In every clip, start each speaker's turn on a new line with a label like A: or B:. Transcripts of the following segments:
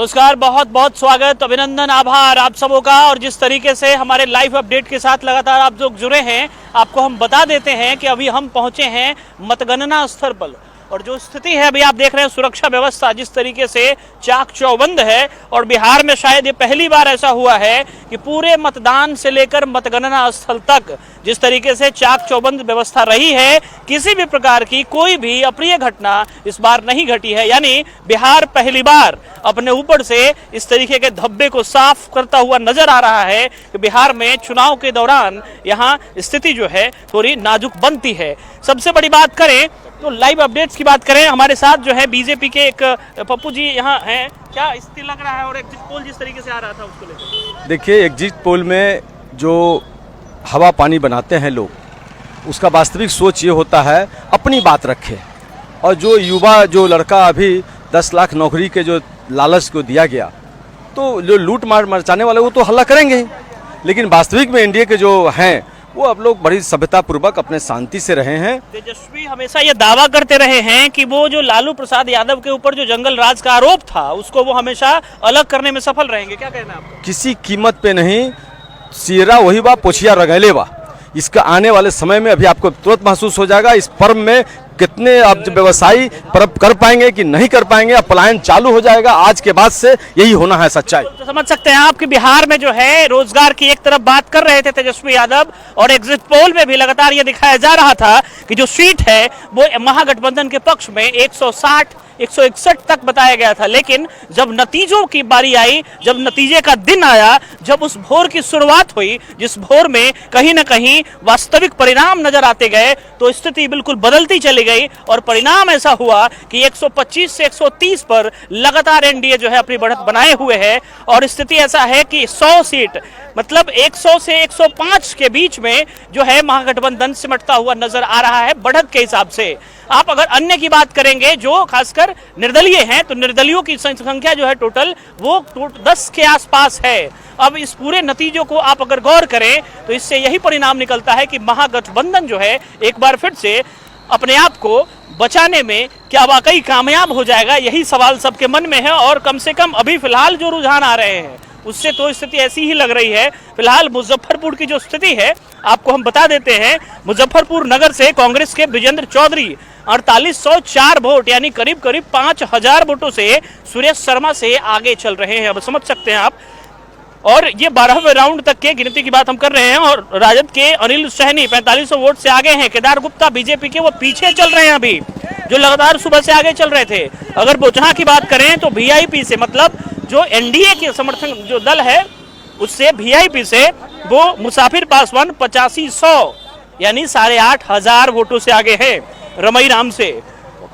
A: नमस्कार, बहुत बहुत स्वागत, अभिनंदन, आभार आप सबों का। और जिस तरीके से हमारे लाइव अपडेट के साथ लगातार आप लोग जुड़े हैं, आपको हम बता देते हैं कि अभी हम पहुंचे हैं मतगणना स्थल पर। और जो स्थिति है अभी आप देख रहे हैं, सुरक्षा व्यवस्था जिस तरीके से चाक चौबंद है। और बिहार में शायद ये पहली बार ऐसा हुआ है कि पूरे मतदान से लेकर मतगणना स्थल तक जिस तरीके से चाक चौबंद व्यवस्था रही है, किसी भी प्रकार की कोई भी अप्रिय घटना इस बार नहीं घटी है। यानी बिहार पहली बार अपने ऊपर से इस तरीके के धब्बे को साफ करता हुआ नजर आ रहा है कि बिहार में चुनाव के दौरान यहाँ स्थिति जो है थोड़ी नाजुक बनती है। सबसे बड़ी बात करें तो लाइव अपडेट्स की बात करें, हमारे साथ जो है बीजेपी के एक पप्पू जी यहाँ हैं। क्या स्थिति लग रहा है और एग्जिट पोल जिस तरीके से आ रहा था उसको लेकर?
B: देखिए, एग्जिट पोल में जो हवा पानी बनाते हैं लोग, उसका वास्तविक सोच ये होता है अपनी बात रखे। और जो युवा जो लड़का अभी 10 लाख नौकरी के जो लालच को दिया गया, तो जो लूट मार मचाने वाले वो तो हल्ला करेंगे ही। लेकिन वास्तविक में एनडीए के जो हैं वो अब लोग बड़ी सभ्यतापूर्वक अपने शांति से रहे हैं।
A: तेजस्वी हमेशा ये दावा करते रहे हैं कि वो जो लालू प्रसाद यादव के ऊपर जो जंगल राज का आरोप था उसको वो हमेशा अलग करने में सफल रहेंगे। क्या कहना है आपको?
B: किसी कीमत पे नहीं, सियरा वही बा, पोछिया रगैले बा। इसका आने वाले समय में अभी आपको तुरंत महसूस हो जाएगा इस पर्व में कितने अब व्यवसायी पर्व कर पाएंगे कि नहीं कर पाएंगे। अब पलायन चालू हो जाएगा, आज के बाद से यही होना है सच्चाई।
A: तो समझ सकते हैं आप कि बिहार में जो है रोजगार की एक तरफ बात कर रहे थे तेजस्वी यादव, और एग्जिट पोल में भी लगातार ये दिखाया जा रहा था कि जो सीट है वो महागठबंधन के पक्ष में 160 161 तक बताया गया था। लेकिन जब नतीजों की बारी आई, जब नतीजे का दिन आया, जब उस भोर की शुरुआत हुई, जिस भोर में कहीं ना कहीं वास्तविक परिणाम नजर आते गए, तो स्थिति बिल्कुल बदलती चली गई। और परिणाम ऐसा हुआ कि 125 से 130 पर लगातार एनडीए जो है अपनी बढ़त बनाए हुए है। और स्थिति ऐसा है कि 100 सीट मतलब 100 से 105 के बीच में जो है महागठबंधन सिमटता हुआ नजर आ रहा है बढ़त के हिसाब से। आप अगर अन्य की बात करेंगे जो खासकर निर्दलीय हैं, तो निर्दलियों की संख्या जो है टोटल वो 10 के आसपास है। अब इस पूरे नतीजों को आप अगर गौर करें तो इससे यही परिणाम निकलता है कि महागठबंधन जो है एक बार फिर से अपने आप को बचाने में क्या वाकई कामयाब हो जाएगा, यही सवाल सबके मन में है। और कम से कम अभी फिलहाल जो रुझान आ रहे हैं उससे तो स्थिति ऐसी ही लग रही है। फिलहाल मुजफ्फरपुर की जो स्थिति है आपको हम बता देते हैं। मुजफ्फरपुर नगर से कांग्रेस के विजेंद्र चौधरी 4804 वोट यानी करीब करीब 5000 वोटों से सुरेश शर्मा से आगे चल रहे हैं। अब समझ सकते हैं आप। और ये 12वें राउंड तक के गिनती की बात हम कर रहे हैं। और राजद के अनिल सहनी 4500 वोट से आगे हैं। केदार गुप्ता बीजेपी के वो पीछे चल रहे हैं अभी, जो लगातार सुबह से आगे चल रहे थे। अगर बोचहा की बात करें तो वीआईपी से मतलब जो एनडीए के समर्थन जो दल है उससे वीआईपी से वो मुसाफिर पासवान 8500 यानी 8500 वोटों से आगे है। रमई राम से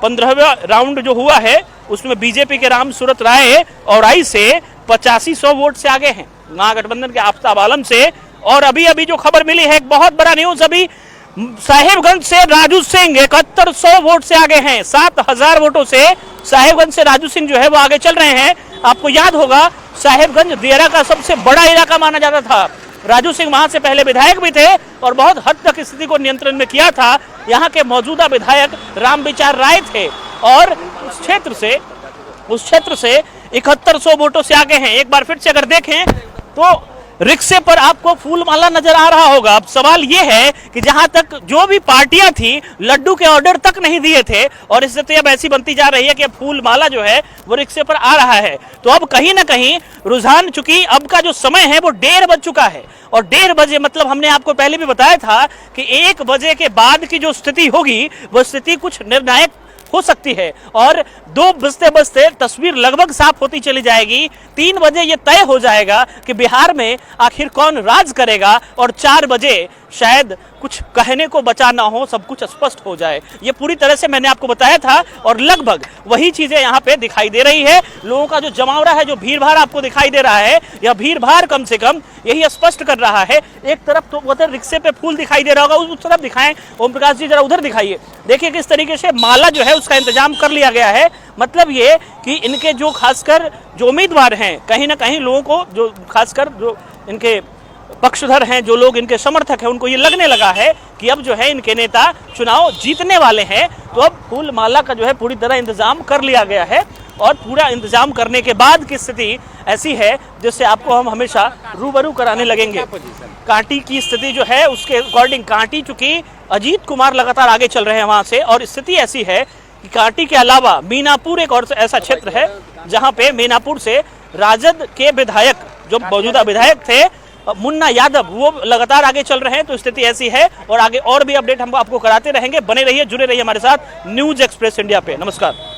A: 15वां राउंड जो हुआ है उसमें बीजेपी के राम सूरत राय और आई से 8500 वोट से आगे हैं महागठबंधन के आफ्ताब आलम से। और अभी अभी जो खबर मिली है, एक बहुत बड़ा न्यूज, अभी साहेबगंज से राजू सिंह 7100 वोट से आगे हैं। 7000 वोटों से साहेबगंज से राजू सिंह जो है वो आगे चल रहे हैं। आपको याद होगा साहेबगंज दियारा का सबसे बड़ा इलाका माना जाता था। राजू सिंह वहां से पहले विधायक भी थे और बहुत हद तक स्थिति को नियंत्रण में किया था। यहाँ के मौजूदा विधायक रामविचार राय थे और उस क्षेत्र से 7100 वोटों से आगे हैं। एक बार फिर से अगर देखें तो रिक्शे पर आपको फूल माला नजर आ रहा होगा। अब सवाल यह है कि जहां तक जो भी पार्टियां थी लड्डू के ऑर्डर तक नहीं दिए थे, और स्थिति अब ऐसी बनती जा रही है कि फूल माला जो है वो रिक्शे पर आ रहा है। तो अब कहीं ना कहीं रुझान, चूंकि अब का जो समय है वो 1:30 बज चुका है। और 1:30 बजे मतलब हमने आपको पहले भी बताया था कि 1 बजे के बाद की जो स्थिति होगी वो स्थिति कुछ निर्णायक हो सकती है। और 2 बजते बजते तस्वीर लगभग साफ होती चली जाएगी। 3 बजे ये तय हो जाएगा कि बिहार में आखिर कौन राज करेगा, और 4 बजे शायद कुछ कहने को बचा ना हो, सब कुछ स्पष्ट हो जाए। ये पूरी तरह से मैंने आपको बताया था और लगभग वही चीजें यहाँ पे दिखाई दे रही है। लोगों का जो जमावड़ा है, जो भीड़ भाड़ आपको दिखाई दे रहा है, यह भीड़ भाड़ कम से कम यही स्पष्ट कर रहा है। एक तरफ तो उधर रिक्शे पे फूल दिखाई दे रहा होगा, उस तरफ दिखाएं। ओम प्रकाश जी जरा उधर दिखाइए। देखिए किस तरीके से माला जो है उसका इंतजाम कर लिया गया है। मतलब ये कि इनके जो खासकर जो उम्मीदवार हैं, कहीं ना कहीं लोगों को जो खासकर जो इनके पक्षधर हैं, जो लोग इनके समर्थक हैं, उनको ये लगने लगा है कि अब जो है इनके नेता चुनाव जीतने वाले हैं। तो अब फूल माला का जो है पूरी तरह इंतजाम कर लिया गया है। और पूरा इंतजाम करने के बाद की स्थिति ऐसी है जिससे आपको हम हमेशा रूबरू कराने लगेंगे। कांटी की स्थिति जो है उसके अकॉर्डिंग कांटी, चूंकि अजीत कुमार लगातार आगे चल रहे हैं वहां से, और स्थिति ऐसी है कि कांटी के अलावा मीनापुर एक और ऐसा क्षेत्र है जहां पे मीनापुर से राजद के विधायक, जो मौजूदा विधायक थे मुन्ना यादव, वो लगातार आगे चल रहे हैं। तो स्थिति ऐसी है और आगे और भी अपडेट हम आपको कराते रहेंगे। बने रहिए, जुड़े रहिए हमारे साथ न्यूज एक्सप्रेस इंडिया पे। नमस्कार।